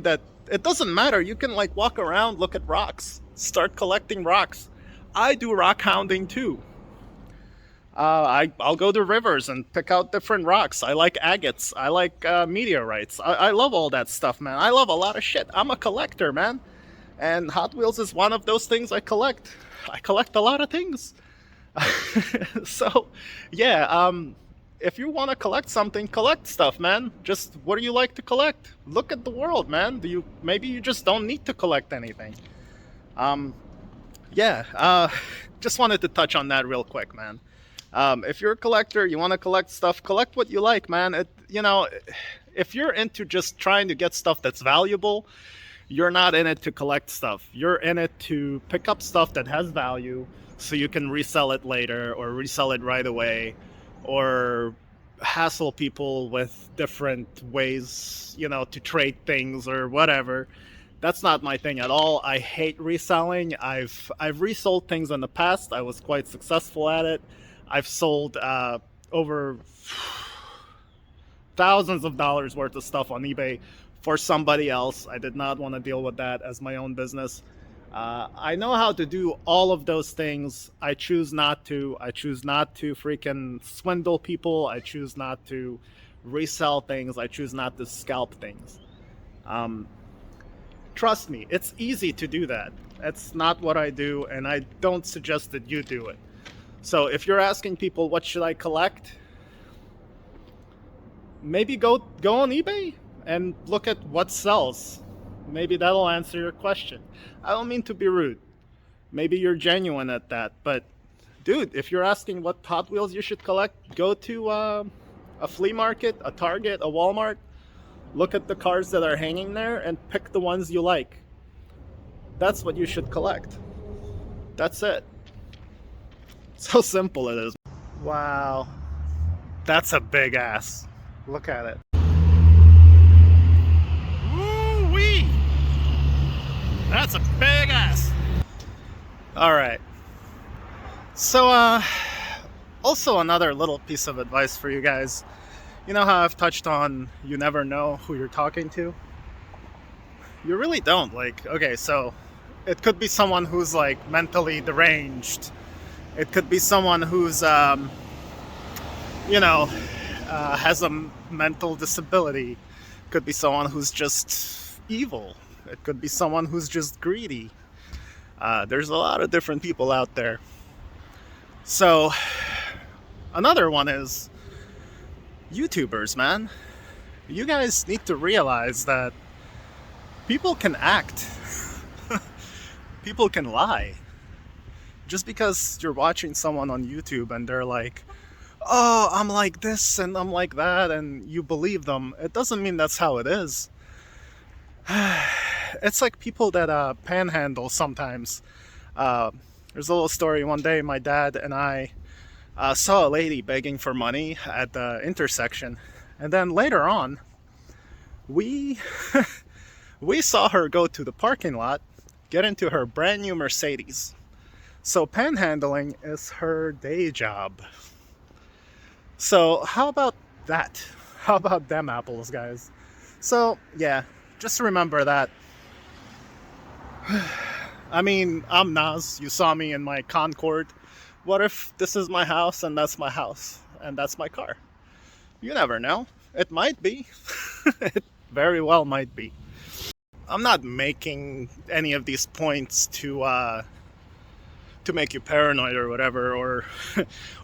that, it doesn't matter. You can, like, walk around, look at rocks, start collecting rocks. I do rock hounding too. I'll go to rivers and pick out different rocks. I like agates. I like meteorites. I love all that stuff, man. I love a lot of shit. I'm a collector, man. And Hot Wheels is one of those things I collect. I collect a lot of things. So, yeah, if you want to collect something, collect stuff, man. Just, what do you like to collect? Look at the world, man. Maybe you just don't need to collect anything. Just wanted to touch on that real quick, man. If you're a collector, you want to collect stuff, collect what you like, man. If you're into just trying to get stuff that's valuable, you're not in it to collect stuff. You're in it to pick up stuff that has value so you can resell it later, or resell it right away, or hassle people with different ways, to trade things or whatever. That's not my thing at all. I hate reselling. I've resold things in the past. I was quite successful at it. I've sold over thousands of dollars worth of stuff on eBay for somebody else. I did not want to deal with that as my own business. I know how to do all of those things. I choose not to. I choose not to freaking swindle people. I choose not to resell things. I choose not to scalp things. Trust me, it's easy to do that. That's not what I do, and I don't suggest that you do it. So if you're asking people, what should I collect? Maybe go on eBay and look at what sells. Maybe that'll answer your question. I don't mean to be rude. Maybe you're genuine at that. But, dude, if you're asking what Hot Wheels you should collect, go to a flea market, a Target, a Walmart. Look at the cars that are hanging there and pick the ones you like. That's what you should collect. That's it. So simple it is. Wow. That's a big ass. Look at it. Woo-wee! That's a big ass. All right. So, also another little piece of advice for you guys. You know how I've touched on you never know who you're talking to? You really don't. Like, okay, so It could be someone who's like mentally deranged. It could be someone who's, you know, has a mental disability. It could be someone who's just evil. It could be someone who's just greedy. There's a lot of different people out there. So, another one is YouTubers, man. You guys need to realize that people can act, people can lie. Just because you're watching someone on YouTube and they're like, oh, I'm like this and I'm like that, and you believe them, it doesn't mean that's how it is. It's like people that panhandle sometimes. There's a little story. One day, my dad and I saw a lady begging for money at the intersection, and then later on, we we saw her go to the parking lot, get into her brand new Mercedes. So panhandling is her day job. So how about that? How about them apples, guys? So yeah, just remember that. I mean, I'm Nas. You saw me in my Concorde. What if this is my house and that's my house and that's my car? You never know. It might be. It very well might be. I'm not making any of these points to make you paranoid or whatever, or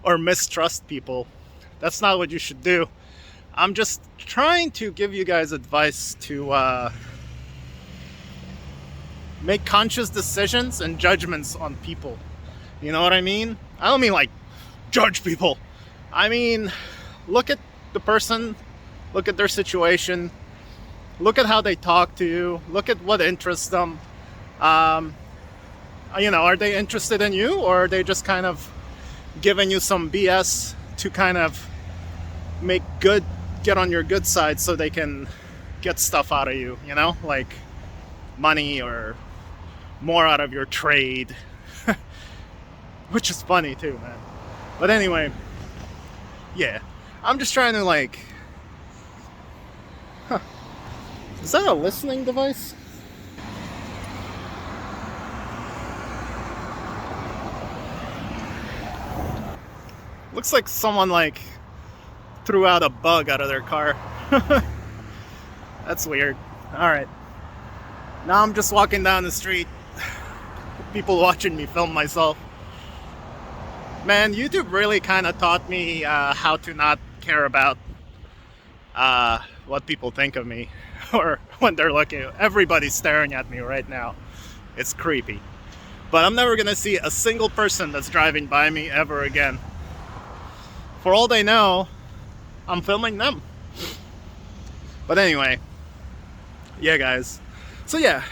or mistrust people. That's not what you should do. I'm just trying to give you guys advice to make conscious decisions and judgments on people. You know what I mean? I don't mean like judge people. I mean, look at the person, look at their situation, look at how they talk to you, look at what interests them. You know, are they interested in you, or are they just kind of giving you some BS to kind of get on your good side so they can get stuff out of you, you know, like money or more out of your trade, which is funny too, man. But anyway, yeah, I'm just trying to like, is that a listening device? Looks like someone like threw out a bug out of their car. That's weird. All right. Now I'm just walking down the street. People watching me film myself. Man, YouTube really kind of taught me how to not care about what people think of me, or when they're looking. Everybody's staring at me right now. It's creepy. But I'm never gonna see a single person that's driving by me ever again. For all they know, I'm filming them. But anyway, yeah, guys. So yeah,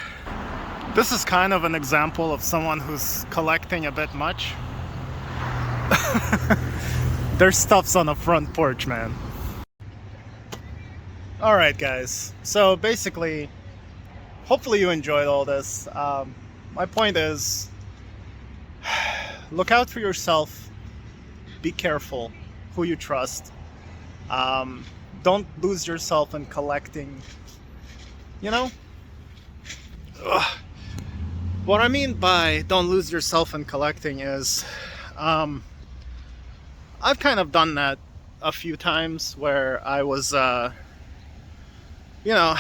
this is kind of an example of someone who's collecting a bit much. Their stuff's on the front porch, man. Alright, guys. So basically, hopefully you enjoyed all this. My point is, look out for yourself. Be careful who you trust. Don't lose yourself in collecting. You know? Ugh. What I mean by don't lose yourself in collecting is, I've kind of done that a few times where I was, you know,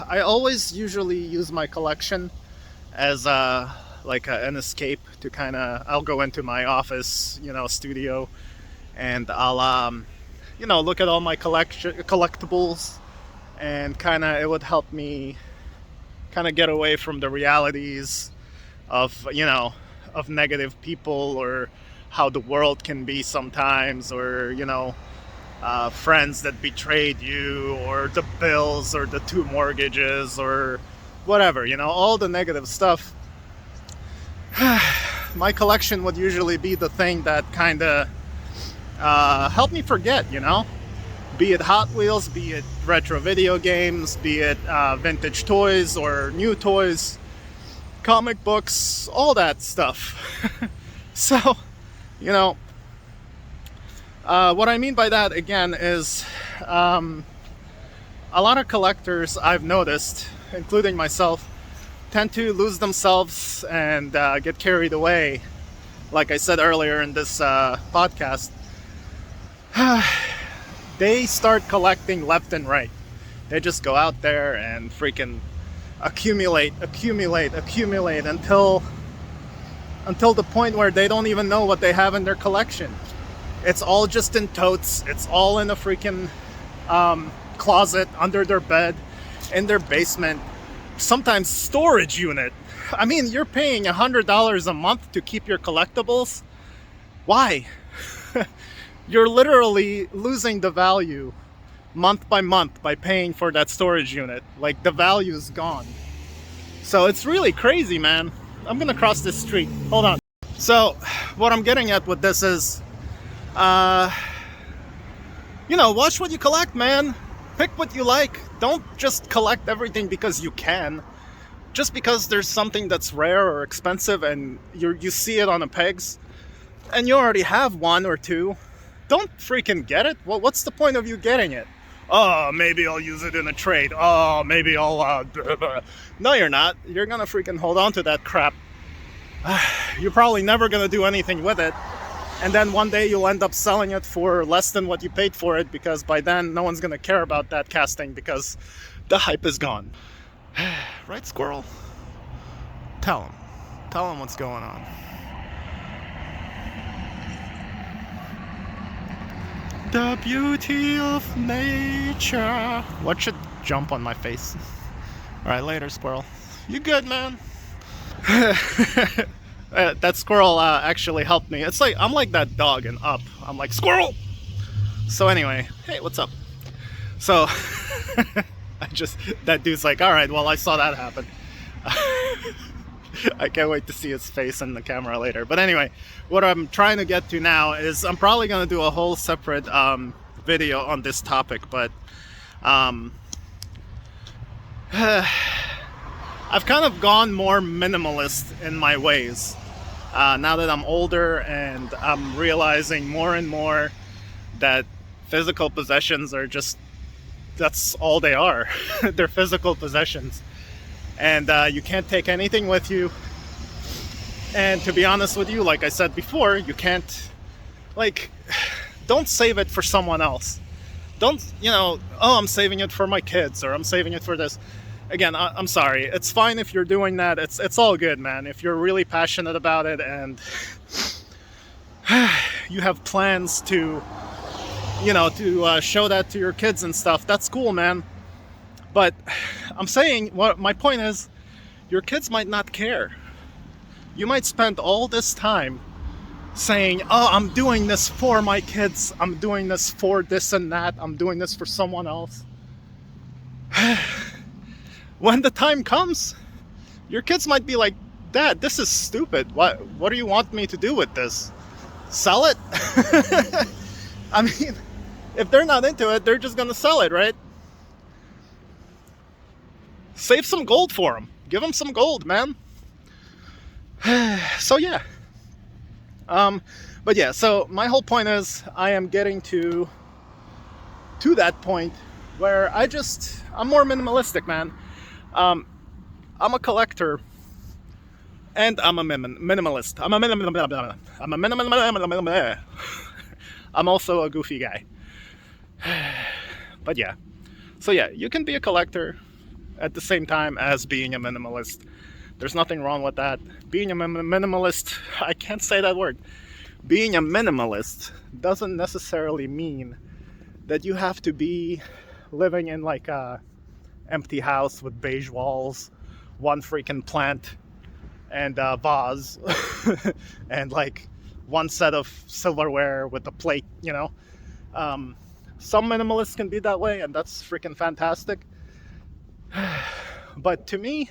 I always usually use my collection as like an escape to kind of, I'll go into my office, you know, studio, and I'll, you know, look at all my collectibles, and kind of, it would help me kind of get away from the realities of, you know, of negative people, or how the world can be sometimes, or, you know, friends that betrayed you, or the bills, or the 2 mortgages, or whatever, you know, all the negative stuff. My collection would usually be the thing that kind of help me forget, you know, be it Hot Wheels, be it retro video games, be it vintage toys or new toys, comic books, all that stuff. So, you know, what I mean by that again is a lot of collectors I've noticed, including myself, tend to lose themselves and get carried away. Like I said earlier in this podcast, they start collecting left and right. They just go out there and freaking accumulate until the point where they don't even know what they have in their collection. It's all just in totes. It's all in a freaking closet, under their bed, in their basement, sometimes storage unit. I mean, you're paying $100 a month to keep your collectibles. Why? You're literally losing the value month by month by paying for that storage unit. Like, the value's gone. So it's really crazy, man. I'm gonna cross this street. Hold on. So what I'm getting at with this is, watch what you collect, man. Pick what you like. Don't just collect everything because you can. Just because there's something that's rare or expensive and you see it on the pegs and you already have one or two, don't freaking get it. Well, what's the point of you getting it? Oh, maybe I'll use it in a trade. Oh, maybe I'll... No, you're not. You're gonna freaking hold on to that crap. You're probably never gonna do anything with it. And then one day you'll end up selling it for less than what you paid for it, because by then no one's gonna care about that casting because the hype is gone. Right, Squirrel? Tell him what's going on. The beauty of nature. What should jump on my face? Alright, later, Squirrel. You good, man? That squirrel actually helped me. It's like, I'm like that dog in Up. I'm like, squirrel! So anyway, hey, what's up? So, that dude's like, alright, well, I saw that happen. I can't wait to see his face in the camera later. But anyway, what I'm trying to get to now is I'm probably going to do a whole separate video on this topic, but I've kind of gone more minimalist in my ways. Now that I'm older and I'm realizing more and more that physical possessions are just, that's all they are. They're physical possessions. And you can't take anything with you. And to be honest with you, like I said before, you can't, don't save it for someone else. Don't, oh, I'm saving it for my kids, or I'm saving it for this. Again, I'm sorry. It's fine if you're doing that. It's all good, man. If you're really passionate about it and you have plans to, to show that to your kids and stuff, that's cool, man. But I'm saying, what my point is, your kids might not care. You might spend all this time saying, oh, I'm doing this for my kids. I'm doing this for this and that. I'm doing this for someone else. When the time comes, your kids might be like, Dad, this is stupid. What do you want me to do with this? Sell it? I mean, if they're not into it, they're just gonna sell it, right? Save some gold for them. Give them some gold, man. So yeah. But yeah, so my whole point is I am getting to that point where I'm more minimalistic, man. I'm a collector and I'm a minimalist. I'm also a goofy guy. But yeah. So yeah, you can be a collector at the same time as being a minimalist. There's nothing wrong with that. Being a minimalist, I can't say that word. Being a minimalist doesn't necessarily mean that you have to be living in like a empty house with beige walls, one freaking plant, and a vase, and like one set of silverware with a plate, Some minimalists can be that way, and that's freaking fantastic. But to me,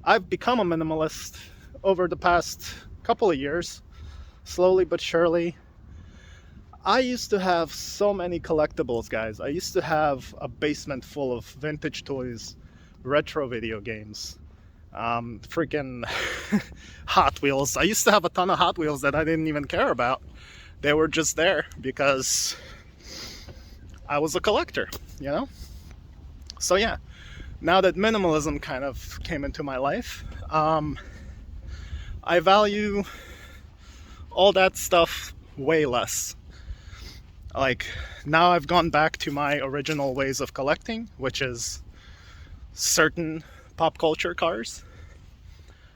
I've become a minimalist over the past couple of years, slowly but surely. I used to have so many collectibles, guys. I used to have a basement full of vintage toys, retro video games, freaking Hot Wheels. I used to have a ton of Hot Wheels that I didn't even care about. They were just there because I was a collector, So yeah, now that minimalism kind of came into my life, I value all that stuff way less. Like, now I've gone back to my original ways of collecting, which is certain pop culture cars.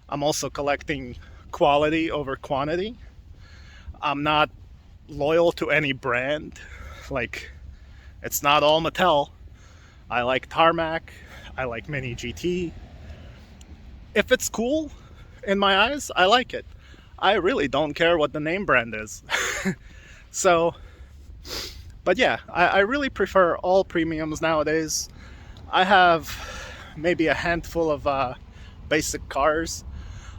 I'm also collecting quality over quantity. I'm not loyal to any brand. Like, it's not all Mattel. I like Tarmac. I like Mini GT. If it's cool in my eyes, I like it. I really don't care what the name brand is. So, but yeah, I really prefer all premiums nowadays. I have maybe a handful of basic cars.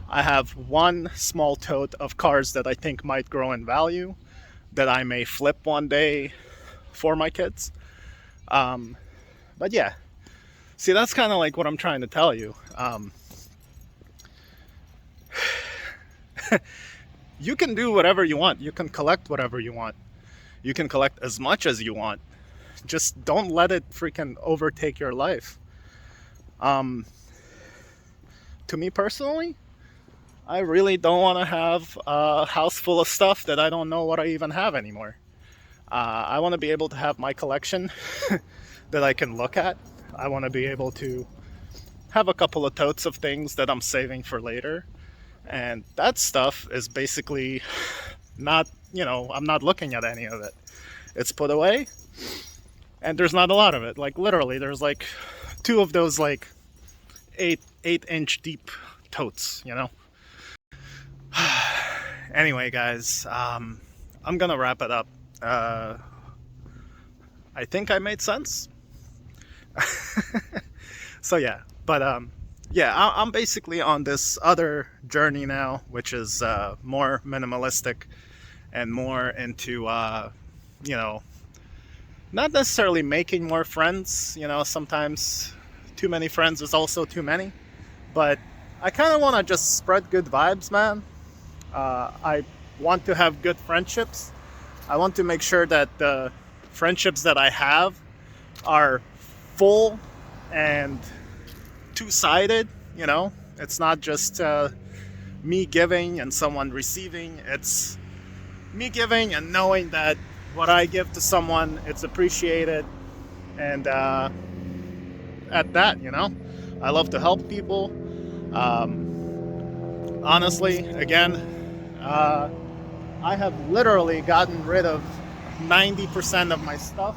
I have one small tote of cars that I think might grow in value, that I may flip one day for my kids. But yeah, see, that's kind of like what I'm trying to tell you. You can do whatever you want. You can collect whatever you want. You can collect as much as you want. Just don't let it freaking overtake your life. To me personally, I really don't want to have a house full of stuff that I don't know what I even have anymore. I want to be able to have my collection that I can look at. I want to be able to have a couple of totes of things that I'm saving for later. And that stuff is basically not, I'm not looking at any of it. It's put away, and there's not a lot of it. Like, literally, there's like 2 of those like 8-inch deep totes, Anyway, guys, I'm gonna wrap it up. I think I made sense. So yeah, but yeah, I'm basically on this other journey now, which is more minimalistic and more into not necessarily making more friends. Sometimes too many friends is also too many, but I kind of want to just spread good vibes, man. I want to have good friendships. I want to make sure that the friendships that I have are full and two-sided. It's not just me giving and someone receiving. It's me giving and knowing that what I give to someone, it's appreciated. And at that, I love to help people. Honestly, again, I have literally gotten rid of 90% of my stuff.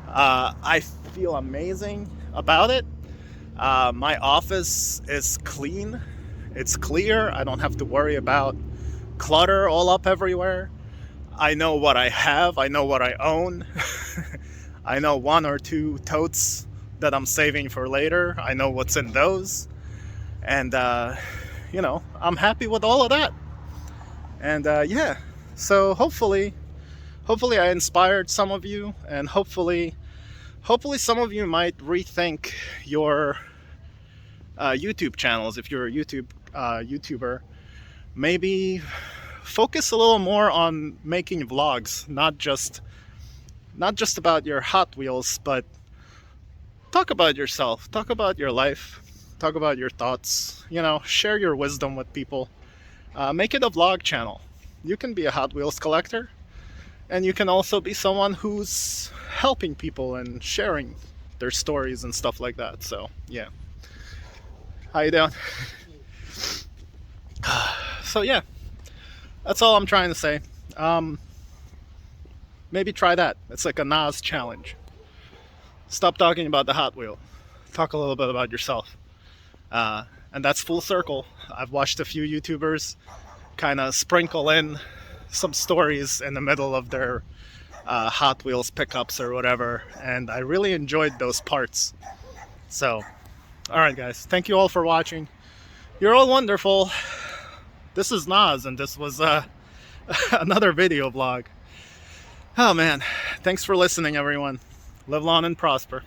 I feel amazing about it. My office is clean. It's clear. I don't have to worry about clutter all up everywhere. I know what I have. I know what I own. I know 1 or 2 totes that I'm saving for later. I know what's in those. And, I'm happy with all of that. And, yeah. So hopefully I inspired some of you, and hopefully some of you might rethink your YouTube channels. If you're a YouTuber, maybe focus a little more on making vlogs, not just about your Hot Wheels, but talk about yourself, talk about your life, talk about your thoughts, share your wisdom with people. Make it a vlog channel. You can be a Hot Wheels collector, and you can also be someone who's helping people and sharing their stories and stuff like that. So yeah, how you doing? So yeah, that's all I'm trying to say. Maybe try that. It's like a Nas challenge. Stop talking about the Hot Wheel. Talk a little bit about yourself. And that's full circle. I've watched a few YouTubers kind of sprinkle in some stories in the middle of their Hot Wheels pickups or whatever, and I really enjoyed those parts. So, alright guys, thank you all for watching. You're all wonderful. This is Nas, and this was another video vlog. Oh man, thanks for listening everyone. Live long and prosper.